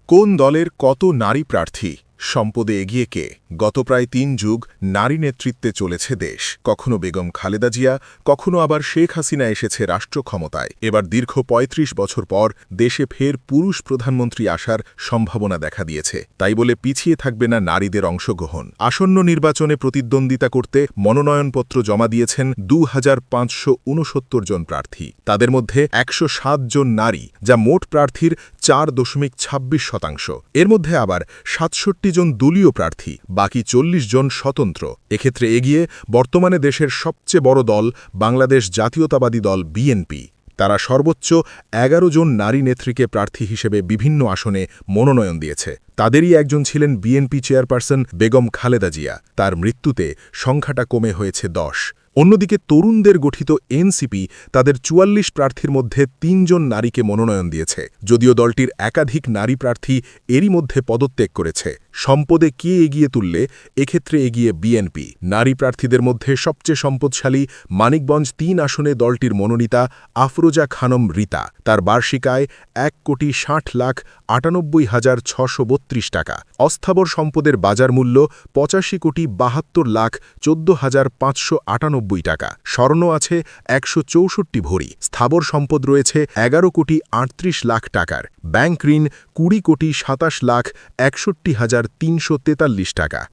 কোন দলের কত নারী প্রার্থী সম্পদে এগিয়ে কে গত প্রায় ৩ যুগ নারী নেতৃত্বে চলেছে দেশ কখনো বেগম খালেদা জিয়া কখনো আবার শেখ হাসিনা এসেছে রাষ্ট্র ক্ষমতায় এবার দীর্ঘ ৩৫ বছর পর দেশে ফের পুরুষ প্রধানমন্ত্রী আসার সম্ভাবনা দেখা দিয়েছে তাই বলে পিছিয়ে থাকবে না নারীদের অংশগ্রহণ আসন্ন নির্বাচনে প্রতিদ্বন্দ্বিতা করতে মনোনয়নপত্র জমা দিয়েছেন ২৫৬৯ জন প্রার্থী তাদের মধ্যে ১০৭ জন নারী যা মোট প্রার্থীর ৪.২৬%। এর মধ্যে আবার ৬৭ জন দলীয় প্রার্থী বাকি ৪০ জন স্বতন্ত্র এক্ষেত্রে এগিয়ে বর্তমানে দেশের সবচেয়ে বড় দল বাংলাদেশ জাতীয়তাবাদী দল বিএনপি তারা সর্বোচ্চ ১১ জন নারী নেত্রীকে প্রার্থী হিসেবে বিভিন্ন আসনে মনোনয়ন দিয়েছে তাদেরই একজন ছিলেন বিএনপি চেয়ারপারসন বেগম খালেদা জিয়া তার মৃত্যুতে সংখ্যাটা কমে হয়েছে ১০ অন্যদিকে তরুণদের গঠিত এনসিপি তাদের ৪৪ প্রার্থীর মধ্যে ৩ জন নারীকে মনোনয়ন দিয়েছে যদিও দলটির একাধিক নারী প্রার্থী এরই মধ্যে পদত্যাগ করেছে সম্পদে কে এগিয়ে তুললে এক্ষেত্রে এগিয়ে বিএনপি নারী প্রার্থীদের মধ্যে সবচেয়ে সম্পদশালী মানিকগঞ্জ ৩ আসনে দলটির মনোনীতা আফরোজা খানম রীতা তার বার্ষিক আয় ১,৬০,৯৮,৬৩২ টাকা অস্থাবর সম্পদের বাজার মূল্য ৮৫,১৪,৫৯৮ টাকা স্বর্ণ আছে ১৬৪ ভরি স্থাবর সম্পদ রয়েছে ১১,৩৮,০০,০০০ টাকার ব্যাংক ঋণ ২০,২৭,৬১,৩৪৩ টাকা